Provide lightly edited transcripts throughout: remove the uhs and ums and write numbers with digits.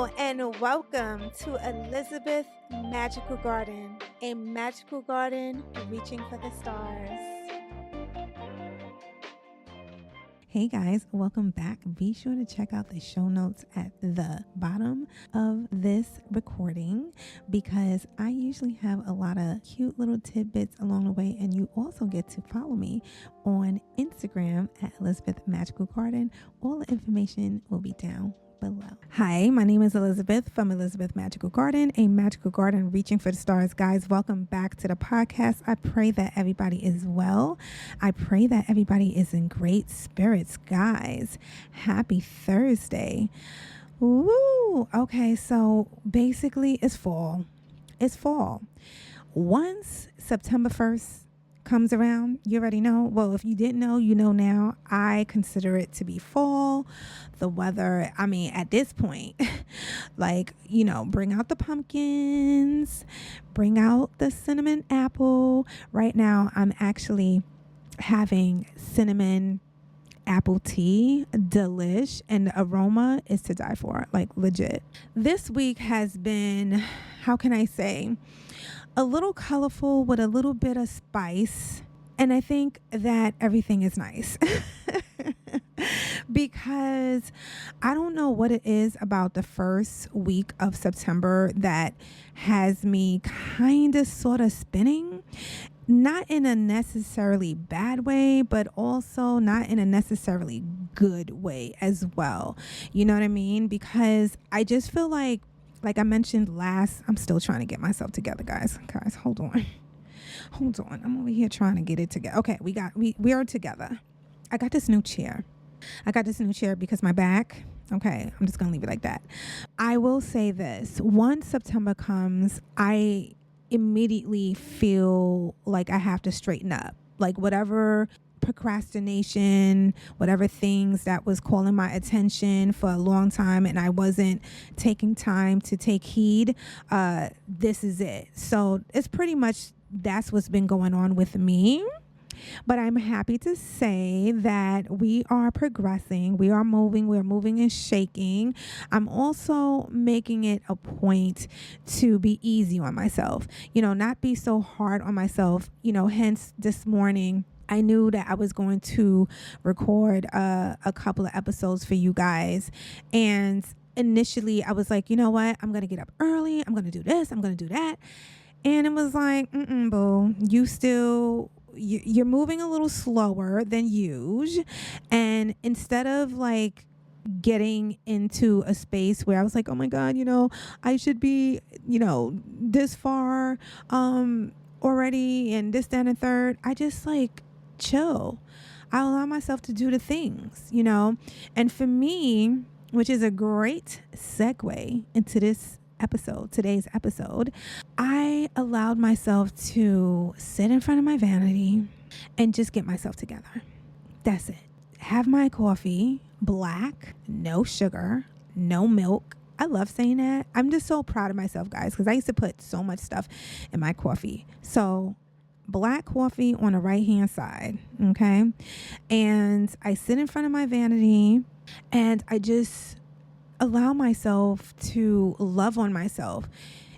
And welcome to Elizabeth Magical Garden, a magical garden reaching for the stars. Hey guys, welcome back. Be sure to check out the show notes at the bottom of this recording because I usually have a lot of cute little tidbits along the way, and you also get to follow me on Instagram at Elizabeth Magical Garden. All the information will be down below. Hi, my name is Elizabeth from Elizabeth Magical Garden, a magical garden reaching for the stars. Guys, welcome back to the podcast. I pray that everybody is well. I pray that everybody is in great spirits. Guys, happy Thursday. Woo! Okay, so basically it's fall. It's fall. Once September 1st comes around, you already know. Well, if you didn't know, you know now. I consider it to be fall. The weather, at this point, bring out the pumpkins, bring out the cinnamon apple. Right now, I'm actually having cinnamon apple tea, delish, and the aroma is to die for, like legit. This week has been, how can I say, a little colorful with a little bit of spice. And I think that everything is nice because I don't know what it is about the first week of September that has me kind of sort of spinning. Not in a necessarily bad way, but also not in a necessarily good way as well. You know what I mean? Because I just feel like I mentioned last, I'm still trying to get myself together, guys. Guys, hold on. I'm over here trying to get it together. Okay, we are together. I got this new chair. Because my back, okay, I'm just going to leave it like that. I will say this. Once September comes, I immediately feel like I have to straighten up. Like whatever procrastination, whatever things that was calling my attention for a long time and I wasn't taking time to take heed, this is it. So it's pretty much that's what's been going on with me. But I'm happy to say that we are progressing. We're moving and shaking. I'm also making it a point to be easy on myself, not be so hard on myself, hence this morning I knew that I was going to record a couple of episodes for you guys. And initially I was like, you know what? I'm going to get up early. I'm going to do this. I'm going to do that. And it was like, boo, you're moving a little slower than usual. And instead of getting into a space where I was like, oh my God, I should be, this far already and this, that, and third. I just chill. I allow myself to do the things, and for me, which is a great segue into today's episode, I allowed myself to sit in front of my vanity and just get myself together. That's it. Have my coffee, black, no sugar, no milk. I love saying that. I'm just so proud of myself, guys, because I used to put so much stuff in my coffee. So black coffee on the right hand side, okay? And I sit in front of my vanity and I just allow myself to love on myself.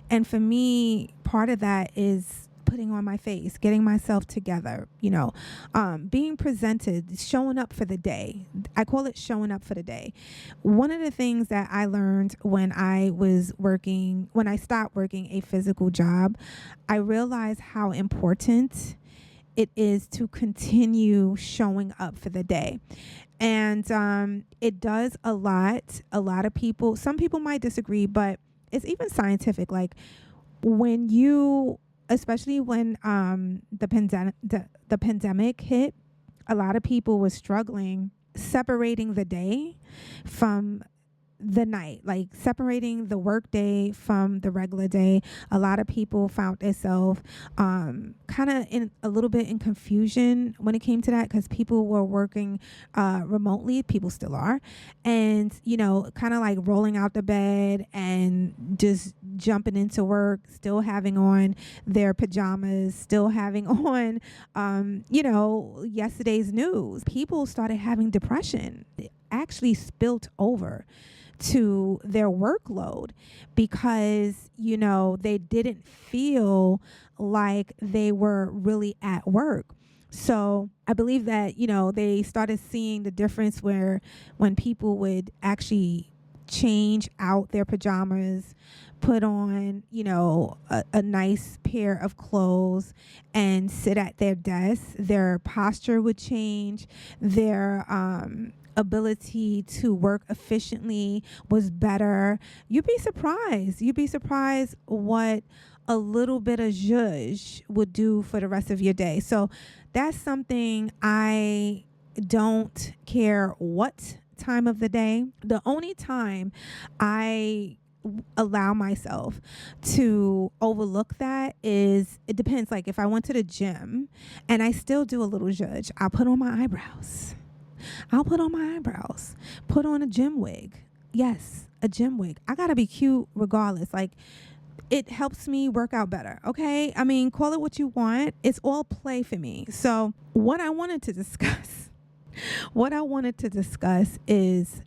And for me, part of that is putting on my face, getting myself together, being presented, showing up for the day. I call it showing up for the day. One of the things that I learned when I stopped working a physical job, I realized how important it is to continue showing up for the day. And it does a lot. A lot of people, some people might disagree, but it's even scientific. When you, especially when the pandemic hit, a lot of people were struggling separating the day from the night, separating the work day from the regular day. A lot of people found themselves kind of in a little bit in confusion when it came to that, because people were working remotely. People still are. And, kind of rolling out the bed and just jumping into work, still having on their pajamas, still having on, yesterday's news. People started having depression. It actually spilt over to their workload because, they didn't feel like they were really at work. So I believe that, they started seeing the difference where when people would actually change out their pajamas, put on, a nice pair of clothes and sit at their desk, their posture would change, their ability to work efficiently was better. You'd be surprised. You'd be surprised what a little bit of zhuzh would do for the rest of your day. So that's something I don't care what time of the day. The only time I allow myself to overlook that is, it depends. Like if I went to the gym and I still do a little zhuzh, I'll put on my eyebrows. Put on a gym wig. Yes, a gym wig. I gotta be cute regardless. Like, it helps me work out better. Okay. I mean, call it what you want. It's all play for me. So what I wanted to discuss is,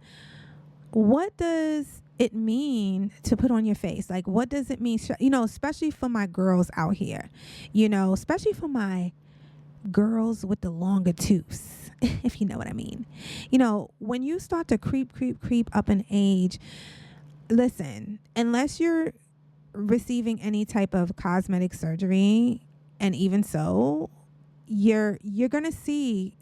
what does it mean to put on your face? Like, what does it mean? Especially for my girls out here, especially for my girls with the longer tooths, if you know what I mean. When you start to creep up in age, listen, unless you're receiving any type of cosmetic surgery, and even so, you're gonna see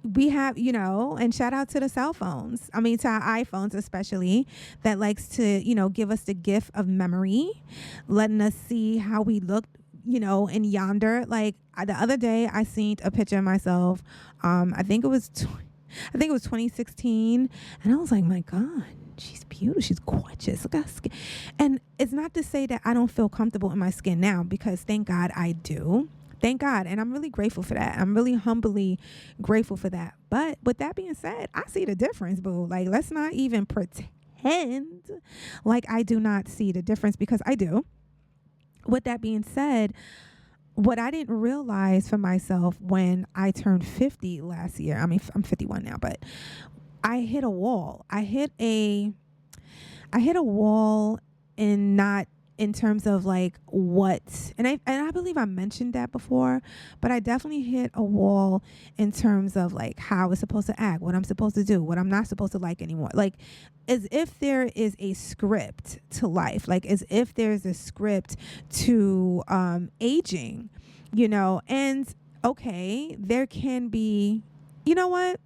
we have, and shout out to the cell phones. I mean, to our iPhones especially, that likes to, give us the gift of memory, letting us see how we look, in yonder. Like the other day, I seen a picture of myself. I think it was 2016, and I was like, my God, she's beautiful. She's gorgeous. Look at her skin. And it's not to say that I don't feel comfortable in my skin now, because thank God I do. Thank God. And I'm really grateful for that. I'm really humbly grateful for that. But with that being said, I see the difference, boo. Like, let's not even pretend like I do not see the difference, because I do. With that being said, what I didn't realize for myself when I turned 50 last year, I mean, I'm 51 now, but I hit a wall. I hit a wall, in not in terms of like what, and I believe I mentioned that before, but I definitely hit a wall in terms of like how I was supposed to act, what I'm supposed to do, what I'm not supposed to like anymore. Like, as if there is a script to life, like as if there's a script to aging, and okay, there can be, there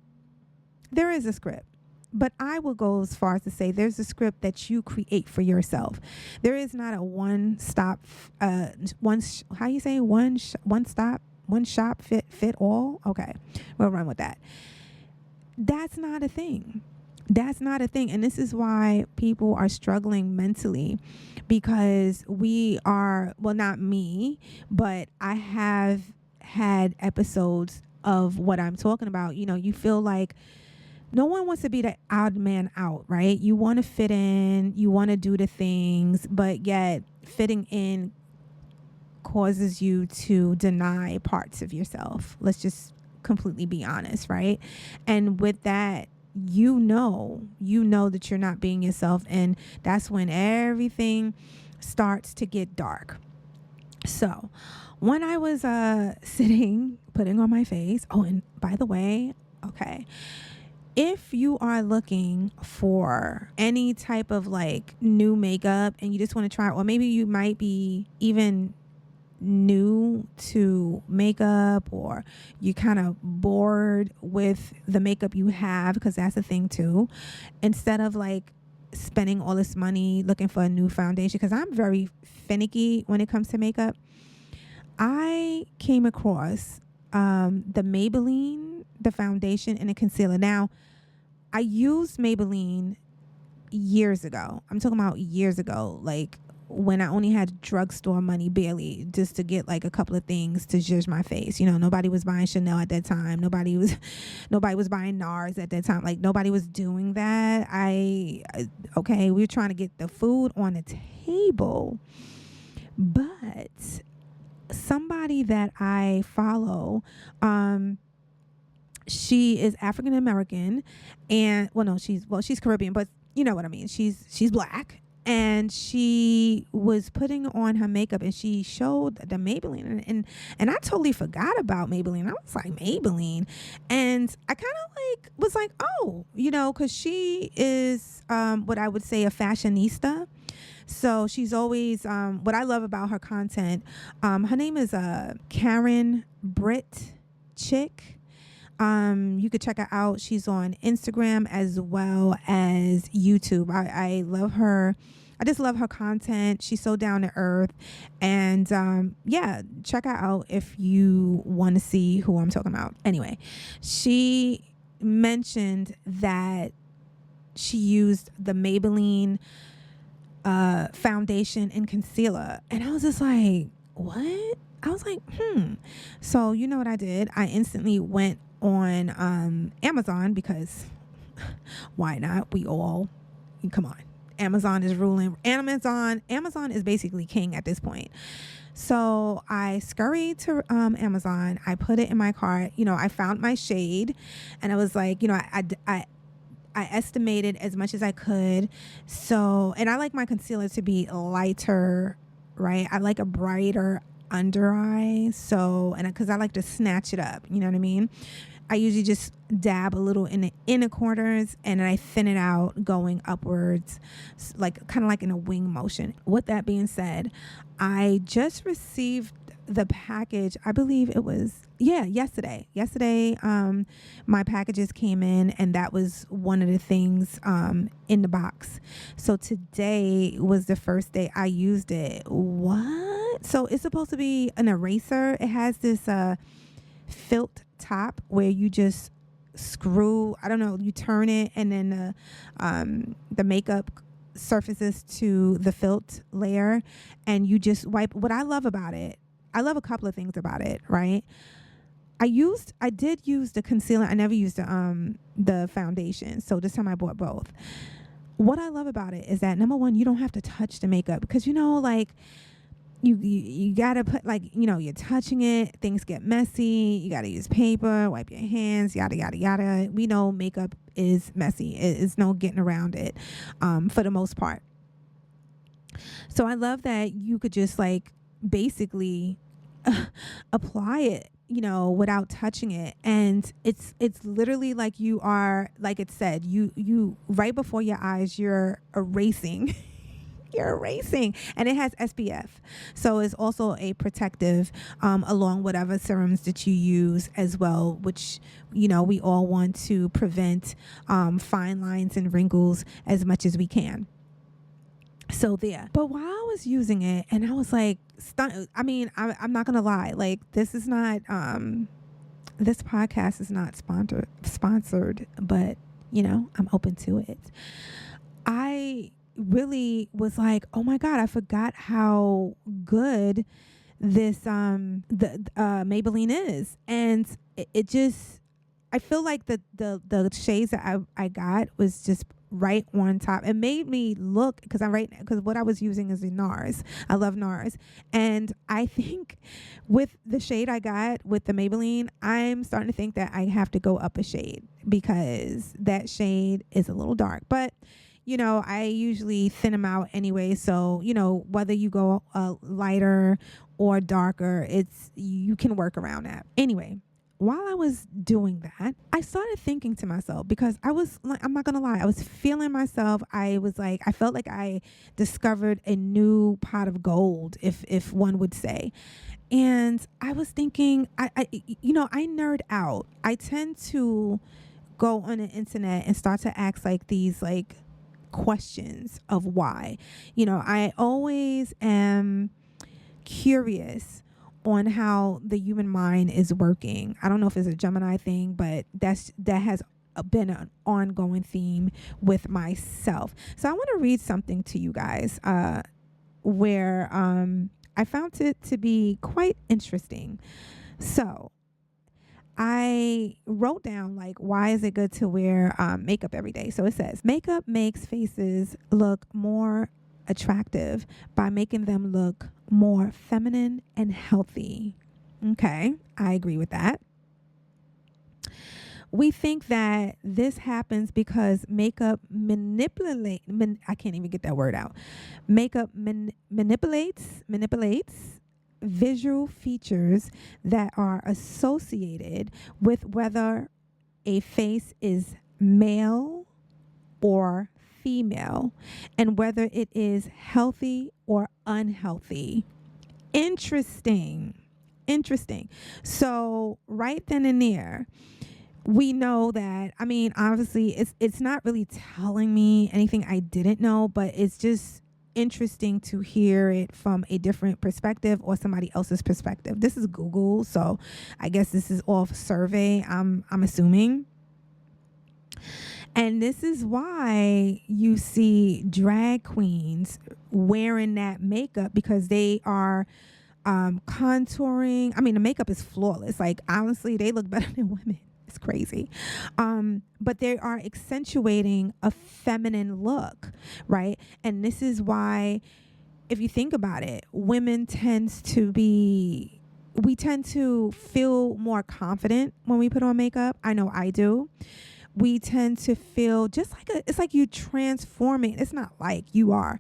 is a script. But I will go as far as to say there's a script that you create for yourself. There is not a one shop fit all. Okay, we'll run with that. That's not a thing. And this is why people are struggling mentally, because we are, well, not me, but I have had episodes of what I'm talking about. You feel like no one wants to be the odd man out, right? You want to fit in, you want to do the things, but yet fitting in causes you to deny parts of yourself. Let's just completely be honest, right? And with that, you know that you're not being yourself, and that's when everything starts to get dark. So when I was sitting, putting on my face, oh, and by the way, okay, if you are looking for any type of like new makeup and you just want to try, or maybe you might be even new to makeup, or you kind of bored with the makeup you have, because that's a thing too, instead of like spending all this money looking for a new foundation, because I'm very finicky when it comes to makeup, I came across the Maybelline, the foundation and the concealer. Now, I used Maybelline years ago. I'm talking about years ago, like when I only had drugstore money, barely, just to get like a couple of things to zhuzh my face. Nobody was buying Chanel at that time. Nobody was buying NARS at that time. Like, nobody was doing that. We were trying to get the food on the table. But somebody that I follow, she is African American, and she's Caribbean, but you know what I mean. She's black, and she was putting on her makeup, and she showed the Maybelline, and I totally forgot about Maybelline. I was like, Maybelline, and I kind of like was like, oh, you know, because she is what I would say a fashionista. So she's always what I love about her content. Her name is Karen Britt Chick. You could check her out. She's on Instagram as well as YouTube. I love her. I just love her content. She's so down to earth. And yeah, check her out if you want to see who I'm talking about. Anyway, she mentioned that she used the Maybelline foundation and concealer. And I was just like, what? I was like, So you know what I did? I instantly went on Amazon, because why not? Come on. Amazon is ruling. Amazon is basically king at this point. So I scurried to Amazon. I put it in my cart. You know, I found my shade, and I was like, you know, I estimated as much as I could. So, and I like my concealer to be lighter, right? I like a brighter under eye. So, and because I like to snatch it up, you know what I mean? I usually just dab a little in the inner corners, and then I thin it out going upwards, like kind of like in a wing motion. With that being said, I just received the package. I believe it was yesterday. My packages came in, and that was one of the things in the box. So today was the first day I used it. What? So it's supposed to be an eraser. It has this felt top where you just screw, I don't know, you turn it, and then the makeup surfaces to the felt layer, and you just wipe. What I love about it, I love a couple of things about it, right? I did use the concealer. I never used the foundation. So this time I bought both. What I love about it is that, number one, you don't have to touch the makeup, because, you know, like you gotta put, like, you know, you're touching it, things get messy. You gotta use paper, wipe your hands, yada, yada, yada. We know makeup is messy. It's no getting around it for the most part. So I love that you could just like basically apply it, you know, without touching it. And it's literally like you are, like it said, you right before your eyes, you're erasing. You're erasing, and it has SPF, so it's also a protective along whatever serums that you use as well, which, you know, we all want to prevent fine lines and wrinkles as much as we can. So there. But while I was using it, and I was like, I mean, I'm not gonna lie, like, this is not this podcast is not sponsored, but, you know, I'm open to it. I really was like, oh my God, I forgot how good this the Maybelline is. And it just, I feel like the shades that I got was just right on top. It made me look, because what I was using is a NARS. I love NARS, and I think with the shade I got with the Maybelline, I'm starting to think that I have to go up a shade, because that shade is a little dark. But, you know, I usually thin them out anyway. So, you know, whether you go lighter or darker, you can work around that. Anyway, while I was doing that, I started thinking to myself, because I was like, I'm not going to lie, I was feeling myself. I was like, I felt like I discovered a new pot of gold, if one would say. And I was thinking, I nerd out. I tend to go on the internet and start to ask like these like questions of why. You know, I always am curious on how the human mind is working. I don't know if it's a Gemini thing, but that has been an ongoing theme with myself. So I want to read something to you guys where I found it to be quite interesting. So I wrote down, like, why is it good to wear makeup every day? So it says, makeup makes faces look more attractive by making them look more feminine and healthy. Okay, I agree with that. We think that this happens because makeup I can't even get that word out. Makeup manipulates visual features that are associated with whether a face is male or female and whether it is healthy or unhealthy. Interesting. So right then and there, we know that, I mean, obviously it's not really telling me anything I didn't know, but it's just interesting to hear it from a different perspective or somebody else's perspective. This is Google, so I guess this is off survey, I'm assuming. And this is why you see drag queens wearing that makeup, because they are contouring. I mean, the makeup is flawless. Like, honestly, they look better than women. It's crazy. But they are accentuating a feminine look, right? And this is why, if you think about it, we tend to feel more confident when we put on makeup. I know I do. We tend to feel just like it's like you're transforming. It's not like you're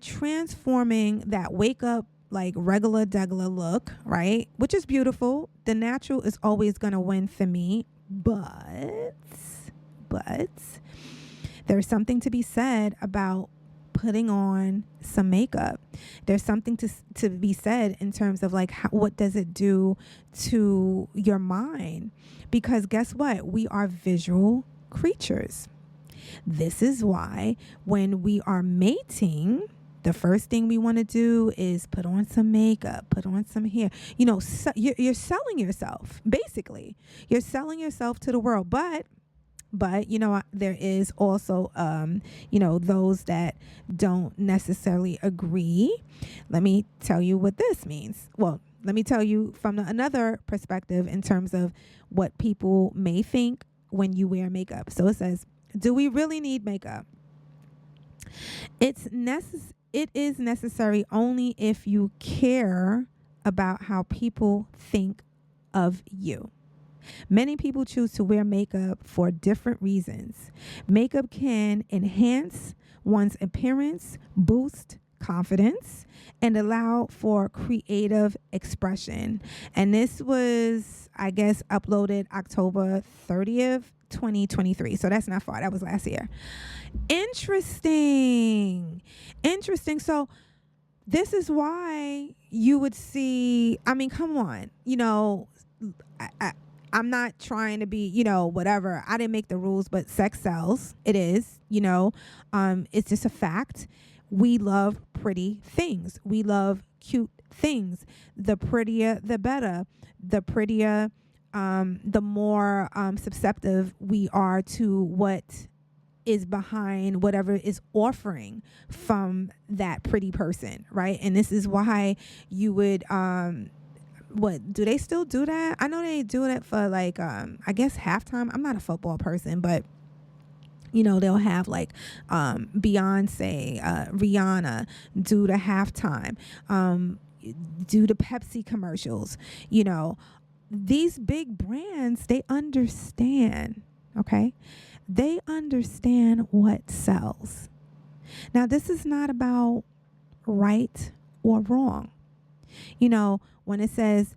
transforming that wake up like regular degular look, right? Which is beautiful. The natural is always going to win for me. But there's something to be said about putting on some makeup. There's something to be said in terms of like, what does it do to your mind? Because guess what? We are visual creatures. This is why when we are mating, the first thing we want to do is put on some makeup, put on some hair. You know, you're selling yourself, basically. You're selling yourself to the world. But you know, there is also, you know, those that don't necessarily agree. Let me tell you what this means. Well, let me tell you from another perspective in terms of what people may think when you wear makeup. So it says, do we really need makeup? It is necessary only if you care about how people think of you. Many people choose to wear makeup for different reasons. Makeup can enhance one's appearance, boost confidence, and allow for creative expression. And this was, I guess, uploaded October 30th, 2023. So that's not far. That was last year. Interesting. So this is why you would see, I mean, come on, you know, I'm not trying to be, you know, whatever. I didn't make the rules, but sex sells. It is, you know, it's just a fact. We love pretty things. We love cute things. The prettier, the better. The prettier, the more susceptible we are to what is behind whatever is offering from that pretty person, right? And this is why you would, what, do they still do that? I know they do it for like, I guess halftime. I'm not a football person, but you know, they'll have like Beyonce, Rihanna do the halftime, do the Pepsi commercials. You know, these big brands, they understand, okay? They understand what sells. Now, this is not about right or wrong. You know, when it says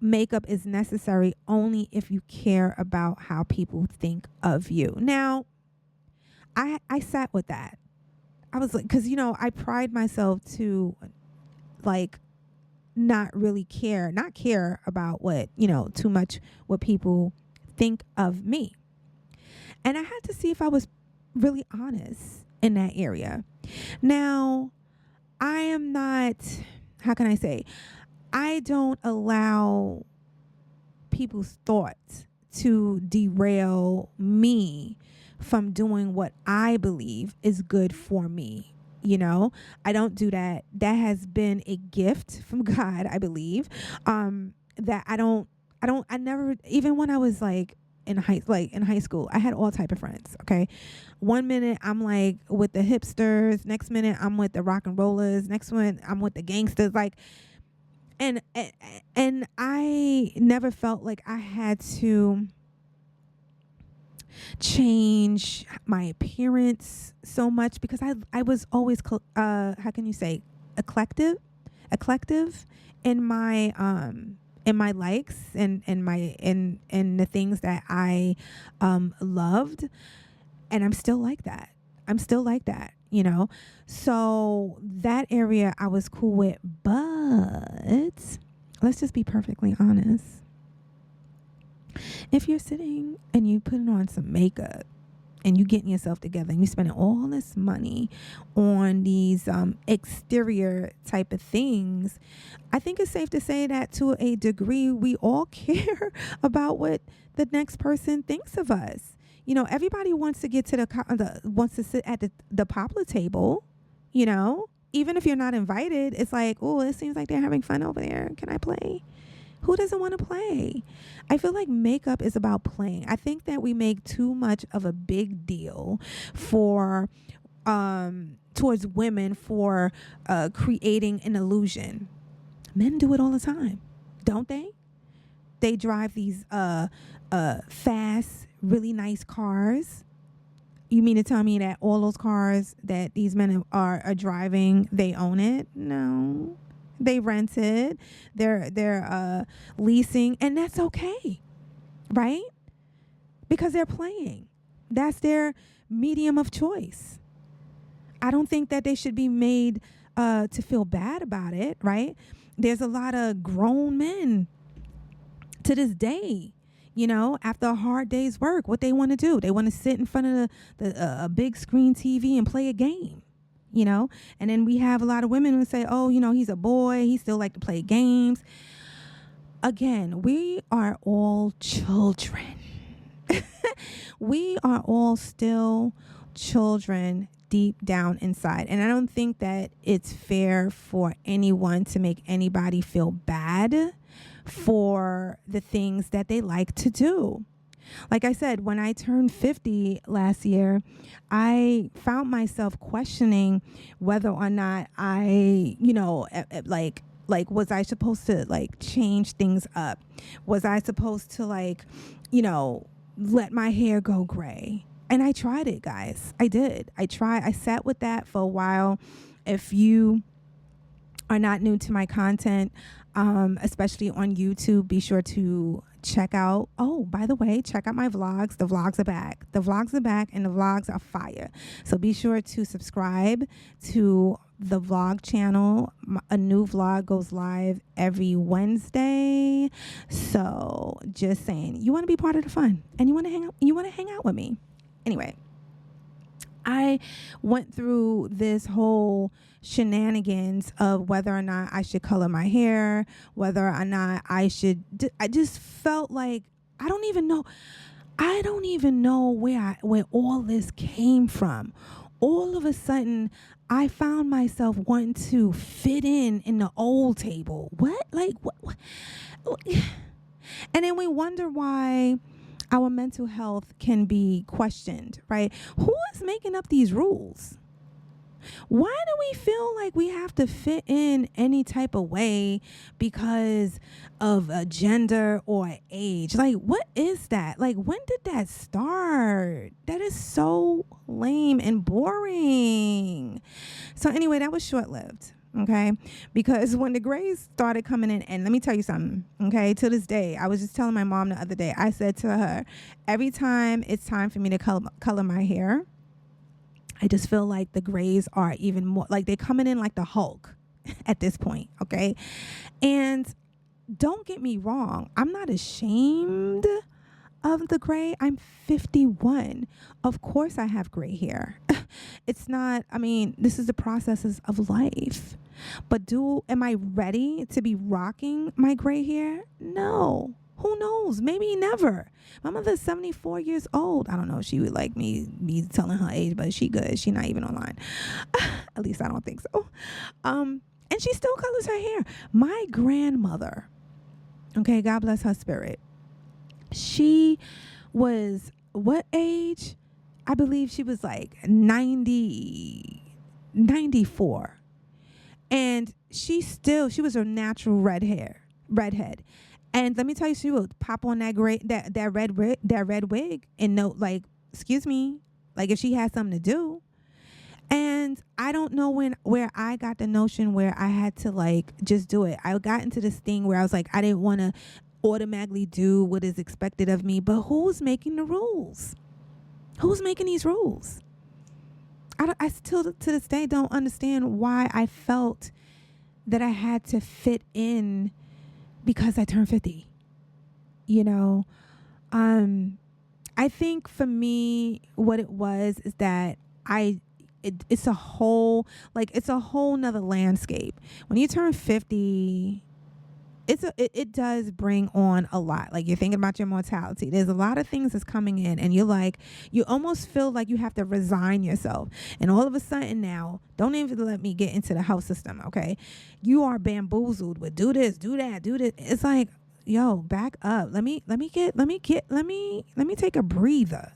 makeup is necessary only if you care about how people think of you. Now, I sat with that. I was like, because, you know, I pride myself to like not care about what, you know, too much what people think of me. And I had to see if I was really honest in that area. Now, I am not, how can I say, I don't allow people's thoughts to derail me from doing what I believe is good for me. You know, I don't do that. That has been a gift from God, I believe. That I never, even when I was like in high school, I had all type of friends. Okay. 1 minute I'm like with the hipsters. Next minute I'm with the rock and rollers. Next one I'm with the gangsters. Like, and I never felt like I had to change my appearance so much because I was always how can you say eclectic in my likes and my in the things that I loved, and I'm still like that. You know, so that area I was cool with, but let's just be perfectly honest. If you're sitting and you putting on some makeup and you getting yourself together and you spending all this money on these exterior type of things, I think it's safe to say that to a degree we all care about what the next person thinks of us. You know, everybody wants to get to wants to sit at the poplar table, you know, even if you're not invited. It's like, oh, it seems like they're having fun over there. Can I play? Who doesn't want to play? I feel like makeup is about playing. I think that we make too much of a big deal for towards women for creating an illusion. Men do it all the time, don't they? They drive these fast, really nice cars. You mean to tell me that all those cars that these men are driving, they own it? No. They rent it. They're leasing, and that's okay, right? Because they're playing. That's their medium of choice. I don't think that they should be made to feel bad about it, right? There's a lot of grown men to this day, you know, after a hard day's work, what they want to do. They want to sit in front of a big screen TV and play a game, you know. And then we have a lot of women who say, oh, you know, he's a boy. He still like to play games. Again, we are all children. We are all still children deep down inside. And I don't think that it's fair for anyone to make anybody feel bad for the things that they like to do. Like I said, when I turned 50 last year, I found myself questioning whether or not I, you know, like was I supposed to like change things up? Was I supposed to like, you know, let my hair go gray? And I tried it, guys. I did. I sat with that for a while. If you are not new to my content, especially on YouTube, be sure to check out. Oh, by the way, check out my vlogs. The vlogs are back. The vlogs are back, and the vlogs are fire. So be sure to subscribe to the vlog channel. A new vlog goes live every Wednesday. So just saying, you want to be part of the fun, and you want to hang out. You want to hang out with me. Anyway, I went through this whole shenanigans of whether or not I should color my hair, whether or not I should. I just felt like I don't even know where all this came from. All of a sudden, I found myself wanting to fit in the old table. What? Like what? And then we wonder why our mental health can be questioned, right? Who is making up these rules? Why do we feel like we have to fit in any type of way because of a gender or age? Like, what is that? Like, when did that start? That is so lame and boring. So anyway, that was short-lived. Okay, because when the grays started coming in, and let me tell you something, okay, to this day, I was just telling my mom the other day, I said to her, every time it's time for me to color my hair, I just feel like the grays are even more, like they're coming in like the Hulk at this point, okay? And don't get me wrong, I'm not ashamed of the gray. I'm 51. Of course I have gray hair. It's not, I mean, this is the processes of life. But am I ready to be rocking my gray hair? No. Who knows? Maybe never. My mother's 74 years old. I don't know if she would like me telling her age, but she good. She not even online. At least I don't think so. And she still colors her hair. My grandmother, okay, God bless her spirit, she was what age? I believe she was like 94. And she was a natural redhead. And let me tell you, she will pop on that red wig and note like, excuse me, like if she has something to do. And I don't know where I got the notion where I had to like just do it. I got into this thing where I was like, I didn't want to automatically do what is expected of me. But who's making the rules? Who's making these rules? I still to this day don't understand why I felt that I had to fit in because I turned 50. You know, I think for me, what it was is that it's a whole nother landscape. When you turn 50, it does bring on a lot. Like, you're thinking about your mortality. There's a lot of things that's coming in, and you almost feel like you have to resign yourself. And all of a sudden now, don't even let me get into the health system, okay? You are bamboozled with do this, do that, do this. It's like, yo, back up. Let me take a breather.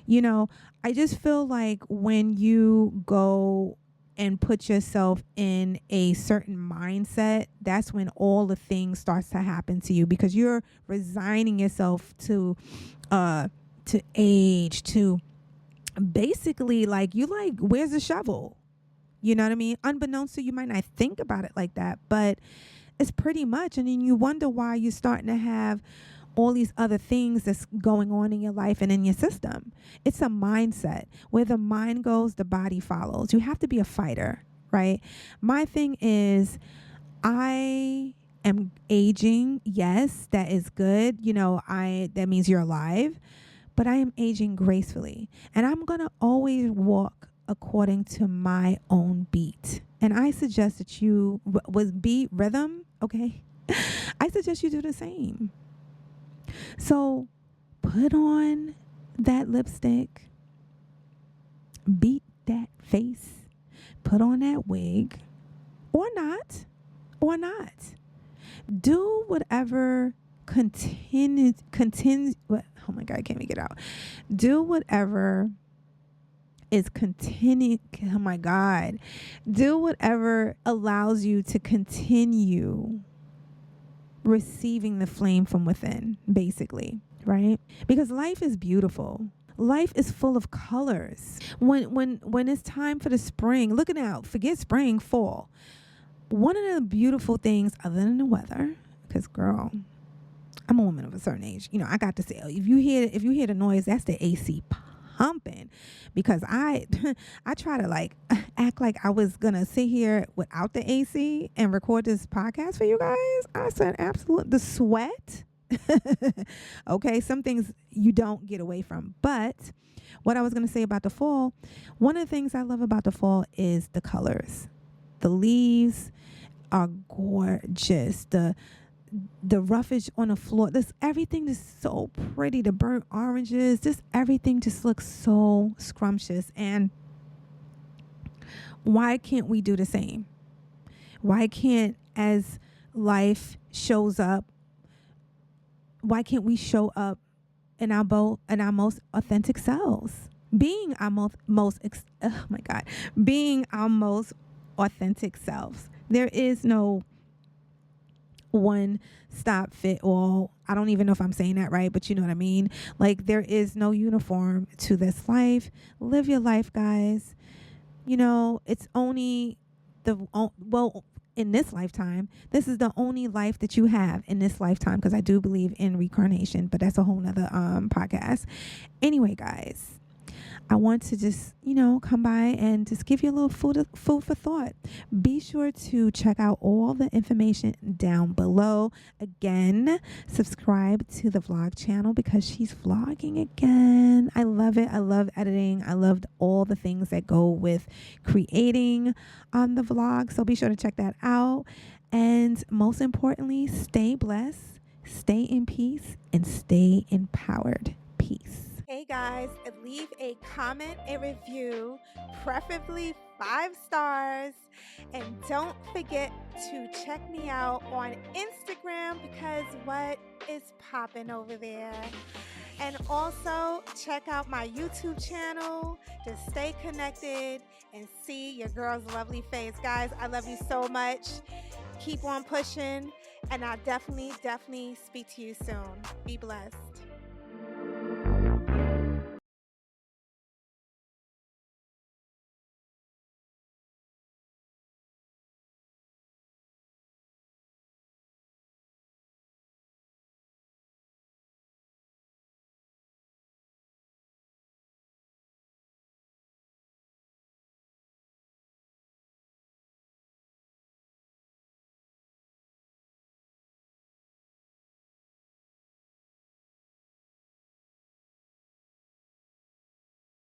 You know, I just feel like when you go and put yourself in a certain mindset, that's when all the things starts to happen to you, because you're resigning yourself to age, to basically like, where's the shovel? You know what I mean? Unbeknownst to you, might not think about it like that, but it's pretty much. And then you wonder why you're starting to have all these other things that's going on in your life and in your system. It's a mindset. Where the mind goes, the body follows. You have to be a fighter, right? My thing is, I am aging. Yes, that is good. You know, that means you're alive, but I am aging gracefully. And I'm going to always walk according to my own beat. And I suggest that you, beat rhythm, okay? I suggest you do the same. So put on that lipstick, beat that face, put on that wig, or not. Do whatever oh my God, I can't make it out. Do whatever is oh my God. Do whatever allows you to continue receiving the flame from within, basically, right? Because life is beautiful. Life is full of colors. When it's time for the spring, looking out, forget spring, fall. One of the beautiful things, other than the weather, because girl, I'm a woman of a certain age. You know, I got to say, if you hear the noise, that's the AC pumping. Because I try to like act like I was gonna sit here without the AC and record this podcast for you guys. I said absolutely, the sweat. Okay, some things you don't get away from. But what I was gonna say about the fall, one of the things I love about the fall is the colors. The leaves are gorgeous. The roughage on the floor, everything is so pretty. The burnt oranges, everything just looks so scrumptious. And why can't we do the same? Why can't, as life shows up, why can't we show up in our most authentic selves? Being our being our most authentic selves. There is no one stop fit all. I don't even know if I'm saying that right, but you know what I mean. Like, there is no uniform to this life. Live your life, guys. You know, it's only in this lifetime, this is the only life that you have in this lifetime, because I do believe in reincarnation, but that's a whole nother podcast. Anyway, guys, I want to just, come by and just give you a little food for thought. Be sure to check out all the information down below. Again, subscribe to the vlog channel because she's vlogging again. I love it. I love editing. I loved all the things that go with creating the vlog. So be sure to check that out. And most importantly, stay blessed, stay in peace, and stay empowered. Peace. Hey guys, leave a comment, a review, preferably 5 stars. And don't forget to check me out on Instagram, because what is popping over there? And also check out my YouTube channel to stay connected and see your girl's lovely face. Guys, I love you so much. Keep on pushing, And I'll definitely speak to you soon. Be blessed.